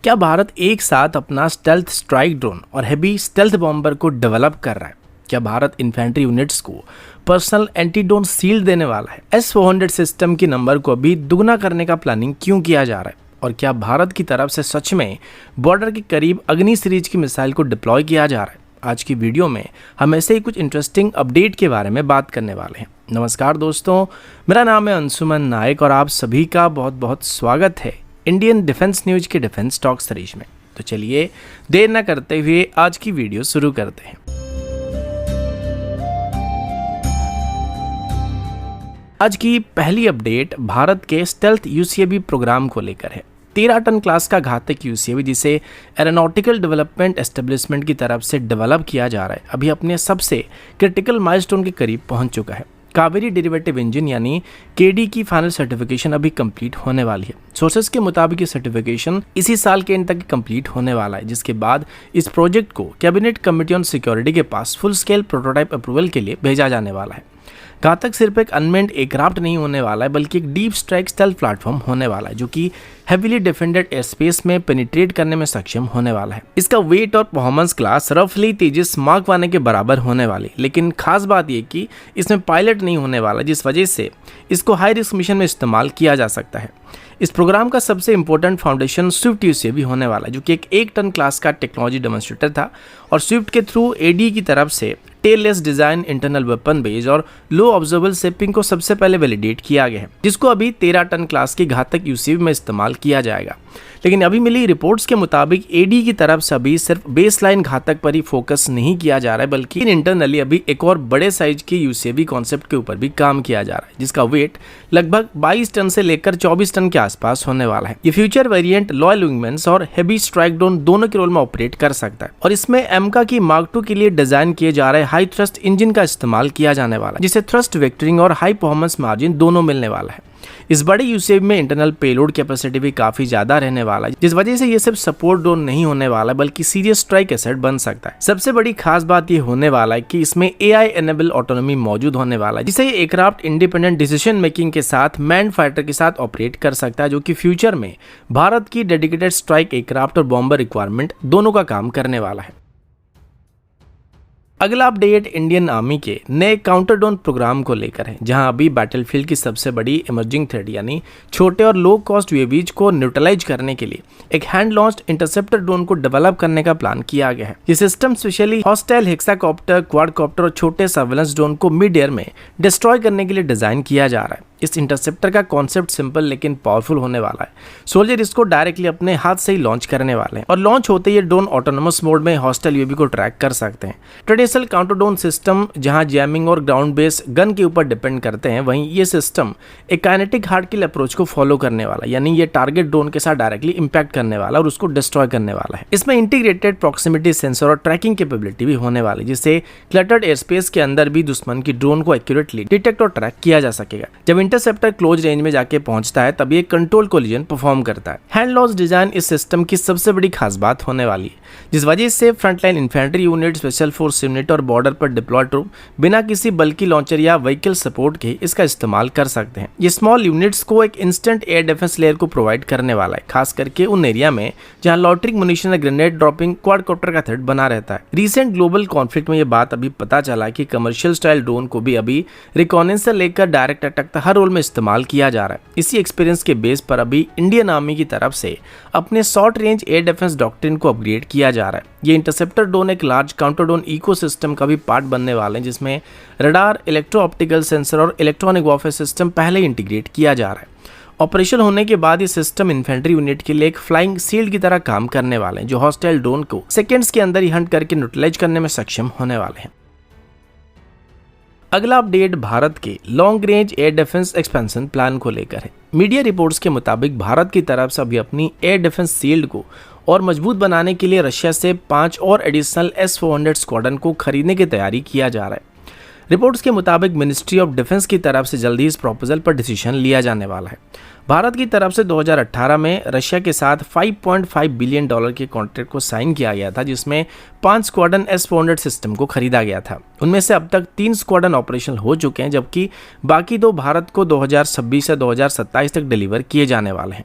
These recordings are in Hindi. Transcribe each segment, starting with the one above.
क्या भारत एक साथ अपना स्टेल्थ स्ट्राइक ड्रोन और हेवी स्टेल्थ बॉम्बर को डेवलप कर रहा है? क्या भारत इन्फेंट्री यूनिट्स को पर्सनल एंटी ड्रोन शील्ड देने वाला है? S-400 सिस्टम की नंबर को अभी दुगना करने का प्लानिंग क्यों किया जा रहा है? और क्या भारत की तरफ से सच में बॉर्डर के करीब अग्नि सीरीज की मिसाइल को डिप्लॉय किया जा रहा है? आज की वीडियो में हम ऐसे ही कुछ इंटरेस्टिंग अपडेट के बारे में बात करने वाले हैं। नमस्कार दोस्तों, मेरा नाम है अंशुमन नायक और आप सभी का बहुत बहुत स्वागत है इंडियन डिफेंस न्यूज के डिफेंस टॉक सीरीज में। तो चलिए देर न करते हुए आज की वीडियो शुरू करते हैं। आज की पहली अपडेट भारत के स्टेल्थ यूसीएवी प्रोग्राम को लेकर है। 13 टन क्लास का घातक यूसीएवी जिसे एरोनॉटिकल डेवलपमेंट एस्टेब्लिशमेंट की तरफ से डेवलप किया जा रहा है, अभी अपने सबसे क्रिटिकल माइलस्टोन के करीब पहुंच चुका है। कावेरी डेरिवेटिव इंजन यानी केडी की फाइनल सर्टिफिकेशन अभी कंप्लीट होने वाली है। सोर्सेस के मुताबिक ये सर्टिफिकेशन इसी साल के एंड तक कंप्लीट होने वाला है, जिसके बाद इस प्रोजेक्ट को कैबिनेट कमेटी ऑन सिक्योरिटी के पास फुल स्केल प्रोटोटाइप अप्रूवल के लिए भेजा जाने वाला है। घातक सिर्फ एक अनमेंड एयरक्राफ्ट नहीं होने वाला है, बल्कि एक डीप स्ट्राइक स्टेल्थ प्लेटफॉर्म होने वाला है जो कि हेवीली डिफेंडेड एयर स्पेस में पेनिट्रेट करने में सक्षम होने वाला है। इसका वेट और परफॉर्मेंस क्लास रफली तेजस मार्क 1 के बराबर होने वाली, लेकिन खास बात यह कि इसमें पायलट नहीं होने वाला, जिस वजह से इसको हाई रिस्क मिशन में इस्तेमाल किया जा सकता है। इस प्रोग्राम का सबसे इंपॉर्टेंट फाउंडेशन स्विफ्ट यूसीएवी होने वाला है, जो कि एक टन क्लास का टेक्नोलॉजी डेमोन्स्ट्रेटर था और स्विफ्ट के थ्रू एडी की तरफ से tailless design, internal weapon base और लो ऑब्जर्वेबल शेपिंग को सबसे पहले वैलिडेट किया गया है, जिसको अभी 13 टन क्लास की घातक यूसीएवी में इस्तेमाल किया जाएगा। लेकिन अभी मिली रिपोर्ट्स के मुताबिक एडी की तरफ से अभी सिर्फ बेसलाइन घातक पर ही फोकस नहीं किया जा रहा है, बल्कि इंटरनली अभी एक और बड़े साइज की यूसीएवी कॉन्सेप्ट के ऊपर भी काम किया जा रहा है, जिसका वेट लगभग 22 टन से लेकर 24 टन के आसपास होने वाला है। ये फ्यूचर वेरिएंट लॉयल विंगमैन्स और हेवी स्ट्राइक ड्रोन दोनों के रोल में ऑपरेट कर सकता है और इसमें एमका की मार्क 2 के लिए डिजाइन किए जा रहे हाई थ्रस्ट इंजन का इस्तेमाल किया जाने वाला है, जिससे थ्रस्ट वेक्टरिंग और हाई परफॉर्मेंस मार्जिन दोनों मिलने वाला है। इस बड़े यूसीएवी में इंटरनल पेलोड कैपेसिटी भी काफी ज्यादा रहने वाला है, जिस वजह से ये सिर्फ सपोर्ट ड्रोन नहीं होने वाला बल्कि सीरियस स्ट्राइक एसेट बन सकता है। सबसे बड़ी खास बात ये होने वाला है कि इसमें एआई एनेबल ऑटोनॉमी मौजूद होने वाला है, जिससे ये एयरक्राफ्ट इंडिपेंडेंट डिसीजन मेकिंग के साथ मैन फाइटर के साथ ऑपरेट कर सकता है, जो कि फ्यूचर में भारत की डेडिकेटेड स्ट्राइक एयरक्राफ्ट और बॉम्बर रिक्वायरमेंट दोनों का काम करने वाला है। अगला अपडेट इंडियन आर्मी के नए काउंटर ड्रोन प्रोग्राम को लेकर है, जहां अभी बैटलफील्ड की सबसे बड़ी इमर्जिंग थ्रेट यानी छोटे और लो कॉस्ट यूएवीज को न्यूट्रलाइज करने के लिए एक हैंड लॉन्च्ड इंटरसेप्टर ड्रोन को डेवलप करने का प्लान किया गया है। ये system specially hostile hexacopter, quadcopter और छोटे सर्वेलेंस ड्रोन को मिड एयर में डिस्ट्रॉय करने के लिए डिजाइन किया जा रहा है। इस इंटरसेप्टर का कॉन्सेप्ट सिंपल लेकिन पावरफुल होने वाला है। सोल्जर इसको डायरेक्टली अपने हाथ से ही लॉन्च करने वाले हैं और लॉन्च होते ही ड्रोन ऑटोनोमस मोड में हॉस्टाइल यूएवी को ट्रैक कर सकते हैं। ट्रेडिशनल काउंटर ड्रोन सिस्टम जहां जैमिंग और ग्राउंड बेस गन के ऊपर डिपेंड करते हैं, वहीं ये सिस्टम एक काइनेटिक हार्ड किल अप्रोच को फॉलो करने वाला, यानी ये टारगेट ड्रोन के साथ डायरेक्टली इंपैक्ट करने वाला और उसको डिस्ट्रॉय करने वाला है। इसमें इंटीग्रेटेड प्रॉक्सिमिटी सेंसर और ट्रैकिंग कैपेबिलिटी भी होने वाली, जिससे क्लटर्ड एयर स्पेस के अंदर भी दुश्मन की ड्रोन को एक्यूरेटली डिटेक्ट और ट्रैक किया जा सकेगा। जब इंटरसेप्टर क्लोज रेंज में जाके पहुंचता है तब ये कंट्रोल कोलिजन परफॉर्म करता है। हैंड लॉन्च डिजाइन इस सिस्टम की सबसे बड़ी खास बात होने वाली है, जिस वजह से frontline infantry unit, special force unit और बॉर्डर पर डिप्लॉय ट्रूप बिना किसी बल्कि लॉन्चर या व्हीकल सपोर्ट के इसका इस्तेमाल कर सकते हैं। ये स्मॉल यूनिट्स को एक इंस्टेंट एयर डिफेंस लेयर को प्रोवाइड करने वाला है, खास करके उन एरिया में जहां लॉटरिंग मुनिशन या ग्रेनेड ड्रॉपिंग क्वाडकॉप्टर का थ्रेट बना रहता है। रिसेंट ग्लोबल कॉन्फ्लिक्ट में ये बात अभी पता चला कि कमर्शियल स्टाइल ड्रोन को भी अभी रिकॉनेंस से लेकर डायरेक्ट अटैक तक हर रोल में इस्तेमाल किया जा रहा है। इसी एक्सपीरियंस के बेस पर अभी इंडियन आर्मी की तरफ से अपने short range air defence doctrine को अपग्रेड किया जा रहा है। ये इंटरसेप्टर ड्रोन एक लार्ज काउंटर ड्रोन इकोसिस्टम का भी पार्ट बनने वाले हैं, जिसमें रडार, इलेक्ट्रो ऑप्टिकल सेंसर और इलेक्ट्रॉनिक वॉरफेयर सिस्टम पहले इंटीग्रेट किया जा रहा है। ऑपरेशन होने के बाद ये सिस्टम इन्फेंट्री यूनिट के लिए एक फ्लाइंग शील्ड की तरह काम करने वाले हैं, जो हॉस्टाइल ड्रोन को सेकेंड्स के अंदर ही हंट करके न्यूट्रलाइज करने में सक्षम होने वाले हैं। अगला अपडेट भारत के long range air defence expansion plan को लेकर है। मीडिया रिपोर्ट्स के मुताबिक भारत की तरफ से अभी अपनी एयर डिफेंस शील्ड को और मजबूत बनाने के लिए रशिया से 5 और एडिशनल S-400 स्क्वाड्रन को खरीदने की तैयारी किया जा रहा है। रिपोर्ट्स के मुताबिक मिनिस्ट्री ऑफ डिफेंस की तरफ से जल्दी इस प्रपोजल पर डिसीजन लिया जाने वाला है। भारत की तरफ से 2018 में रशिया के साथ $5.5 बिलियन के कॉन्ट्रैक्ट को साइन किया गया था, जिसमें 5 स्क्वाड्रन S-400 सिस्टम को खरीदा गया था। उनमें से अब तक 3 स्क्वाड्रन ऑपरेशनल हो चुके हैं, जबकि बाकी 2 भारत को 2026 से 2027 तक डिलीवर किए जाने वाले हैं।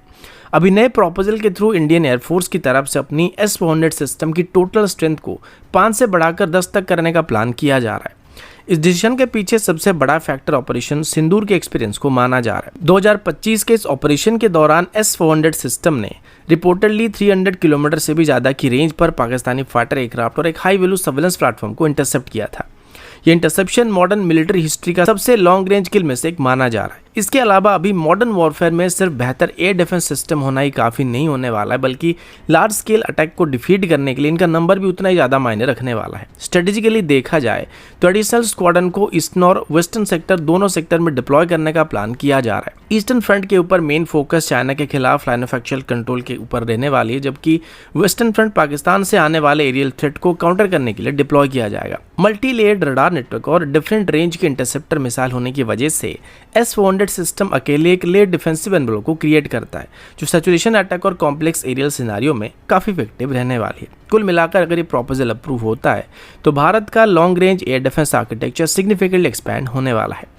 अभी नए प्रपोजल के थ्रू इंडियन एयरफोर्स की तरफ से अपनी S-400 सिस्टम की टोटल स्ट्रेंथ को 5 से बढ़ाकर 10 तक करने का प्लान किया जा रहा है। इस डिसीजन के पीछे सबसे बड़ा फैक्टर ऑपरेशन सिंदूर के एक्सपीरियंस को माना जा रहा है। 2025 के इस ऑपरेशन के दौरान S-400 सिस्टम ने रिपोर्टेडली 300 किलोमीटर से भी ज़्यादा की रेंज पर पाकिस्तानी फाइटर एयरक्राफ्ट और एक हाई वैल्यू सर्वेलेंस प्लेटफॉर्म को इंटरसेप्ट किया था। ये इंटरसेप्शन मॉडर्न मिलिट्री हिस्ट्री का सबसे लॉन्ग रेंज किल में से एक माना जा रहा है। इसके अलावा अभी मॉडर्न वॉरफेयर में सिर्फ बेहतर एयर डिफेंस सिस्टम होना ही काफ़ी नहीं होने वाला है, बल्कि लार्ज स्केल अटैक को डिफीट करने के लिए इनका नंबर भी उतना ही ज़्यादा मायने रखने वाला है। स्ट्रेटेजिकली देखा जाए तो एडिशनल स्क्वाड्रन को ईस्टर्न और वेस्टर्न सेक्टर दोनों सेक्टर में डिप्लॉय करने का प्लान किया जा रहा है। ईस्टर्न फ्रंट के ऊपर मेन फोकस चाइना के खिलाफ लाइन ऑफ एक्चुअल कंट्रोल के ऊपर रहने वाली है, जबकि वेस्टर्न फ्रंट पाकिस्तान से आने वाले एरियल थ्रेट को काउंटर करने के लिए डिप्लॉय किया जाएगा। मल्टी लेयर्ड रडार नेटवर्क और डिफरेंट रेंज के इंटरसेप्टर मिसाइल होने की वजह से S-400 सिस्टम अकेले एक लेयर डिफेंसिव एनवेलप को क्रिएट करता है, जो सैचुरेशन अटैक और कॉम्प्लेक्स एरियल सिनारियो में काफ़ी इफेक्टिव रहने वाली है। कुल मिलाकर अगर ये प्रपोजल अप्रूव होता है तो भारत का long range air defence architecture significantly expand होने वाला है।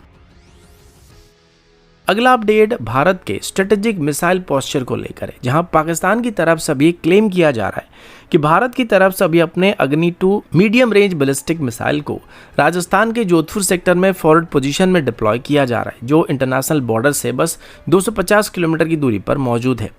अगला अपडेट भारत के स्ट्रेटेजिक मिसाइल पोस्चर को लेकर है, जहां पाकिस्तान की तरफ से अभी क्लेम किया जा रहा है कि भारत की तरफ से अभी अपने अग्नि 2 मीडियम रेंज बैलिस्टिक मिसाइल को राजस्थान के जोधपुर सेक्टर में फॉरवर्ड पोजीशन में डिप्लॉय किया जा रहा है, जो इंटरनेशनल बॉर्डर से बस 250 किलोमीटर की दूरी पर मौजूद है।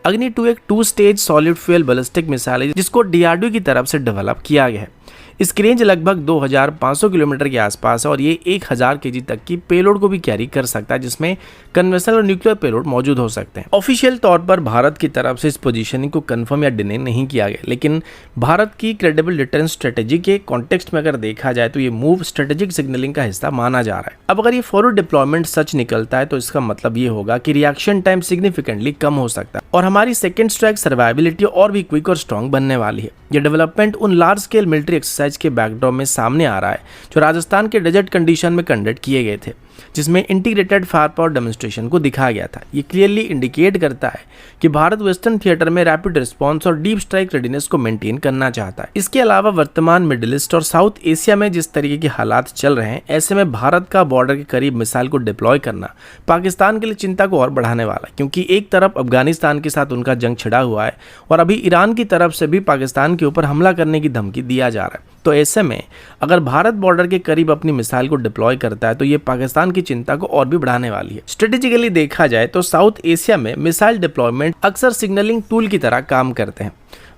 अग्नि 2 एक 2 stage solid fuel ballistic missile है, जिसको DRDO की तरफ से डेवलप किया गया है। इसकी रेंज लगभग 2500 किलोमीटर के आसपास है और ये 1000 kg तक की पेलोड को भी कैरी कर सकता है, जिसमें कन्वेंशनल और न्यूक्लियर पेलोड मौजूद हो सकते हैं। ऑफिशियल तौर पर भारत की तरफ से इस पोजीशनिंग को कंफर्म या डिनाई नहीं किया गया, लेकिन भारत की क्रेडिबल डिफेंस स्ट्रेटेजी के कॉन्टेक्स्ट में अगर देखा जाए तो ये मूव स्ट्रेटेजिक सिग्नलिंग का हिस्सा माना जा रहा है। अब अगर ये फॉरवर्ड डिप्लॉयमेंट सच निकलता है तो इसका मतलब ये होगा कि रिएक्शन टाइम सिग्निफिकेंटली कम हो सकता है और हमारी सेकेंड स्ट्राइक सर्वाइबिलिटी और भी क्विक और स्ट्रॉन्ग बनने वाली है। ये डेवलपमेंट उन लार्ज स्केल मिलिट्री एक्सरसाइज के बैकड्रॉप में सामने आ रहा है जो राजस्थान के डेजर्ट कंडीशन में कंडक्ट किए गए थे, जिसमें इंटीग्रेटेड फायर पावर डेमोन्स्ट्रेशन को दिखाया गया था। ये क्लियरली इंडिकेट करता है कि भारत वेस्टर्न थिएटर में रैपिड रिस्पांस और डीप स्ट्राइक रेडीनेस को मेंटेन करना चाहता है। इसके अलावा वर्तमान मिडिल ईस्ट और साउथ एशिया में जिस तरीके के हालात चल रहे हैं, ऐसे में भारत का बॉर्डर के करीब मिसाइल को डिप्लॉय करना पाकिस्तान के लिए चिंता को और बढ़ाने वाला है, क्योंकि एक तरफ अफगानिस्तान के साथ उनका जंग छिड़ा हुआ है और अभी ईरान की तरफ से भी पाकिस्तान के ऊपर हमला करने की धमकी दिया जा रहा है। तो ऐसे में अगर भारत बॉर्डर के करीब अपनी मिसाइल को डिप्लॉय करता है तो ये पाकिस्तान की चिंता को और भी बढ़ाने वाली है। स्ट्रेटेजिकली देखा जाए तो साउथ एशिया में मिसाइल डिप्लॉयमेंट अक्सर सिग्नलिंग टूल की तरह काम करते हैं।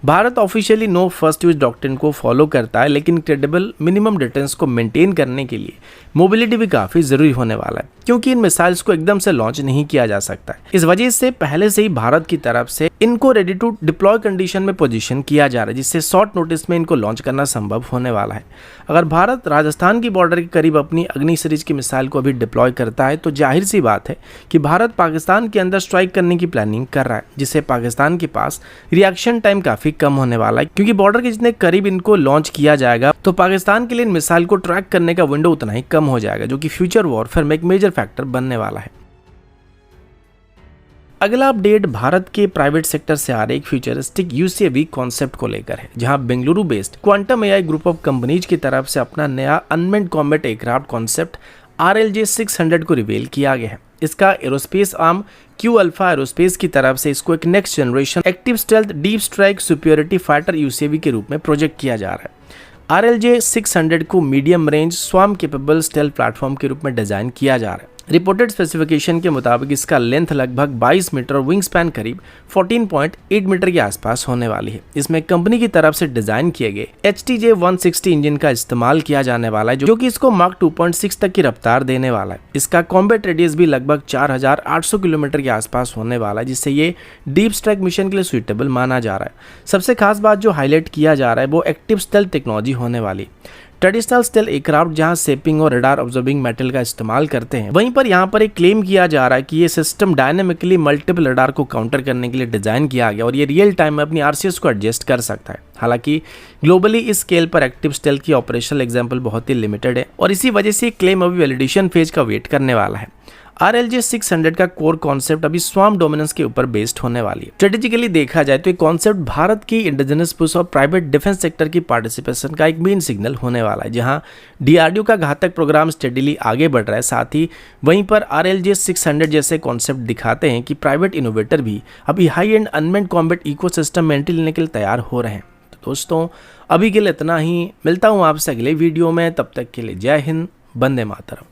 Bharat officially no first use doctrine को फॉलो करता है, लेकिन क्रेडिबल मिनिमम डिस्टेंस को मेंटेन करने के लिए मोबिलिटी भी काफ़ी ज़रूरी होने वाला है, क्योंकि इन मिसाइल्स को एकदम से लॉन्च नहीं किया जा सकता है। इस वजह से पहले से ही भारत की तरफ से इनको रेडी टू डिप्लॉय कंडीशन में पोजीशन किया जा रहा है, जिससे शॉर्ट नोटिस में इनको लॉन्च करना संभव होने वाला है। अगर भारत राजस्थान की बॉर्डर के करीब अपनी अग्नि सीरीज की मिसाइल को अभी डिप्लॉय करता है तो जाहिर सी बात है कि भारत पाकिस्तान के अंदर स्ट्राइक करने की प्लानिंग कर रहा है, जिससे पाकिस्तान के पास रिएक्शन टाइम काफ़ी कम होने वाला है, क्योंकि बॉर्डर के जितने करीब इनको लॉन्च किया जाएगा तो पाकिस्तान के लिए इन मिसाइल को ट्रैक करने का विंडो उतना ही कम हो जाएगा, जो कि फ्यूचर वॉरफेयर में एक मेजर फैक्टर बनने वाला है। अगला अपडेट भारत के प्राइवेट सेक्टर से आ रहे एक फ्यूचरिस्टिक UCAV कॉन्सेप्ट को लेकर है, जहां Bengaluru based quantum AI group of companies की तरफ से अपना नया unmanned combat aircraft concept RLJ 600 को रिवील किया गया है। इसका aerospace arm Q alpha aerospace की तरफ से इसको एक next generation active stealth deep strike superiority fighter UCAV के रूप में प्रोजेक्ट किया जा रहा है। RLJ 600 को medium range swarm capable stealth platform के रूप में डिजाइन किया जा रहा है। रिपोर्टेड स्पेसिफिकेशन के मुताबिक इसका लेंथ लगभग 22 मीटर और विंग स्पैन करीब 14.8 मीटर के आसपास होने वाली है। इसमें कंपनी की तरफ से डिजाइन किए गए HTJ 160 इंजन का इस्तेमाल किया जाने वाला है, जो कि इसको मार्क 2.6 तक की रफ्तार देने वाला है। इसका कॉम्बैट रेडियस भी लगभग 4800 किलोमीटर के आसपास होने वाला है, जिससे ये डीप स्ट्राइक मिशन के लिए सुइटेबल माना जा रहा है। सबसे खास बात जो हाईलाइट किया जा रहा है वो एक्टिव स्टेल्थ टेक्नोलॉजी होने वाली है। ट्रेडिशनल स्टेल्थ एयरक्राफ्ट जहां सेपिंग और रडार ऑब्जर्विंग मेटल का इस्तेमाल करते हैं, वहीं पर यहां पर एक क्लेम किया जा रहा है कि ये सिस्टम डायनेमिकली मल्टीपल रडार को काउंटर करने के लिए डिजाइन किया गया और ये रियल टाइम में अपनी RCS को एडजस्ट कर सकता है। हालांकि ग्लोबली इस स्केल पर एक्टिव स्टेल्थ की ऑपरेशनल एग्जाम्पल बहुत ही लिमिटेड है और इसी वजह से क्लेम अभी वैलिडेशन फेज का वेट करने वाला है। RLJ 600 का कोर कॉन्सेप्ट अभी स्वाम डोमिनेंस के ऊपर बेस्ड होने वाली है। स्ट्रेटेजिकली देखा जाए तो ये कॉन्सेप्ट भारत की इंडिजिनस पुश और प्राइवेट डिफेंस सेक्टर की पार्टिसिपेशन का एक मेन सिग्नल होने वाला है, जहां DRDO का घातक प्रोग्राम स्टेडीली आगे बढ़ रहा है। साथ ही वहीं पर RLJ 600 जैसे कॉन्सेप्ट दिखाते हैं कि प्राइवेट इनोवेटर भी अभी high and unmanned combat ecosystem में एंट्री लेने के लिए तैयार हो रहे हैं। तो दोस्तों अभी के लिए इतना ही, मिलता हूँ आपसे अगले वीडियो में, तब तक के लिए जय हिंद, वंदे मातरम।